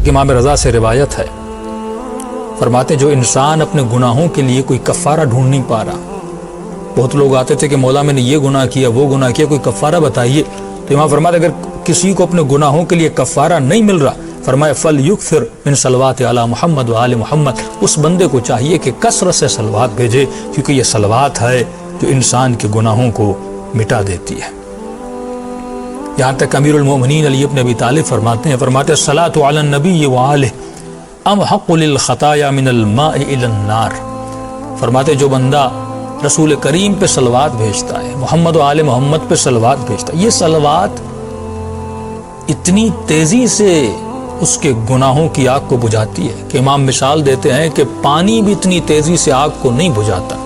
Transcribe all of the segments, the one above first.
امام رضا سے روایت ہے، فرماتے جو انسان اپنے گناہوں کے لیے کوئی کفارہ ڈھونڈ نہیں پا رہا، بہت لوگ آتے تھے کہ مولا میں نے یہ گناہ کیا وہ گناہ کیا، کوئی کفارہ بتائیے، تو امام فرماتے اگر کسی کو اپنے گناہوں کے لیے کفارہ نہیں مل رہا، فرمایا فَلْيُكْثِرْ مِنْ صَلَوَاتِ عَلَى مُحَمَّدْ وَآلِ مُحَمَّدْ، اس بندے کو چاہیے کہ کثرت سے صلوات بھیجے، کیونکہ یہ صلوات ہے جو انسان کے گناہوں کو مٹا دیتی ہے۔ یہاں تک امیر المومنین علی ابن ابی طالب فرماتے ہیں الصلاۃ علی النبی وآلہ امحق للخطایا من الماء الی النار، فرماتے جو بندہ رسول کریم پہ صلوات بھیجتا ہے، محمد و آل محمد پہ صلوات بھیجتا ہے، یہ صلوات اتنی تیزی سے اس کے گناہوں کی آگ کو بجھاتی ہے کہ امام مثال دیتے ہیں کہ پانی بھی اتنی تیزی سے آگ کو نہیں بجھاتا،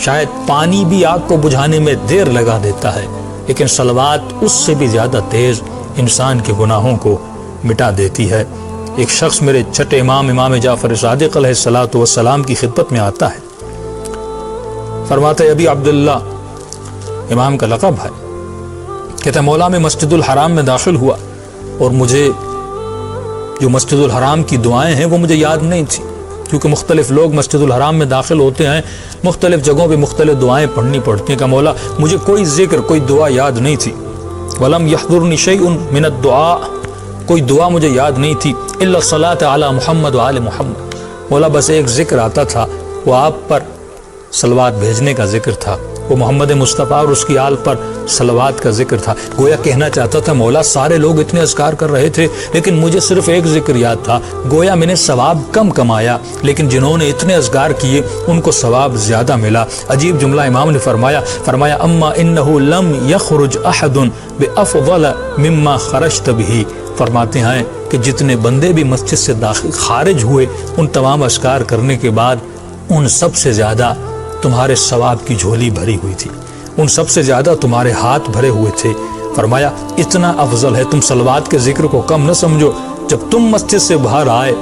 شاید پانی بھی آگ کو بجھانے میں دیر لگا دیتا ہے، لیکن صلوات اس سے بھی زیادہ تیز انسان کے گناہوں کو مٹا دیتی ہے۔ ایک شخص میرے چھٹے امام جعفر صادق علیہ الصلوۃ والسلام کی خدمت میں آتا ہے، فرماتا ہے ابی عبداللہ، امام کا لقب ہے، کہتا ہے مولا میں مسجد الحرام میں داخل ہوا اور مجھے جو مسجد الحرام کی دعائیں ہیں وہ مجھے یاد نہیں تھی، کیونکہ مختلف لوگ مسجد الحرام میں داخل ہوتے ہیں، مختلف جگہوں پہ مختلف دعائیں پڑھنی پڑتی ہیں، کہ مولا مجھے کوئی ذکر کوئی دعا یاد نہیں تھی، وَلَمْ يَحْضُرْنِ شَيْءٌ مِنَ الدُّعَاء، کوئی دعا مجھے یاد نہیں تھی، إِلَّا الصَّلَاةَ عَلَى مُحَمَّدْ وَآلِ مُحَمَّدْ، مولا بس ایک ذکر آتا تھا، وہ آپ پر صلوات بھیجنے کا ذکر تھا، وہ محمد مصطفیٰ اور اس کی آل پر صلوات کا ذکر تھا۔ گویا کہنا چاہتا تھا مولا سارے لوگ اتنے اذکار کر رہے تھے لیکن مجھے صرف ایک ذکر یاد تھا، گویا میں نے ثواب کم کمایا لیکن جنہوں نے اتنے اذکار کیے ان کو ثواب زیادہ ملا۔ عجیب جملہ امام نے فرمایا اما انہ لم یخرج احد بافضل مما خرجت به، فرماتے ہیں کہ جتنے بندے بھی مسجد سے خارج ہوئے ان تمام اذکار کرنے کے بعد ان سب سے زیادہ تمہارے ثواب کی جھولی بھری ہوئی تھی، ان سب سے زیادہ تمہارے ہاتھ بھرے ہوئے تھے۔ فرمایا اتنا افضل ہے، تم صلوات کے ذکر کو کم نہ سمجھو، جب تم مسجد سے باہر آئے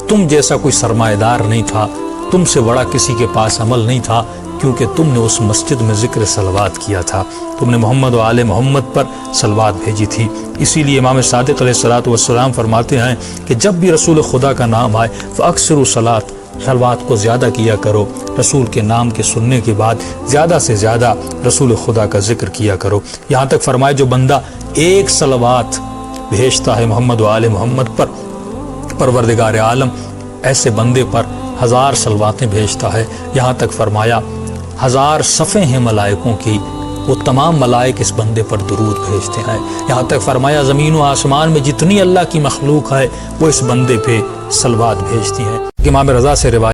تم جیسا کوئی سرمایہ دار نہیں تھا، تم سے بڑا کسی کے پاس عمل نہیں تھا، کیونکہ تم نے اس مسجد میں ذکر صلوات کیا تھا، تم نے محمد و آل محمد پر صلوات بھیجی تھی۔ اسی لیے امام صادق علیہ الصلوۃ والسلام فرماتے ہیں کہ جب بھی رسول خدا کا نام آئے فاکثروا الصلاۃ، صلوات کو زیادہ کیا کرو، رسول کے نام کے سننے کے بعد زیادہ سے زیادہ رسول خدا کا ذکر کیا کرو۔ یہاں تک فرمائے جو بندہ ایک صلوات بھیجتا ہے محمد و آل محمد پر، پروردگار عالم ایسے بندے پر 1000 صلواتیں بھیجتا ہے۔ یہاں تک فرمایا 1000 صفیں ہیں ملائکوں کی، وہ تمام ملائک اس بندے پر درود بھیجتے ہیں۔ یہاں تک فرمایا زمین و آسمان میں جتنی اللہ کی مخلوق ہے وہ اس بندے پہ صلوات بھیجتی ہیں۔ امام رضا سے روایت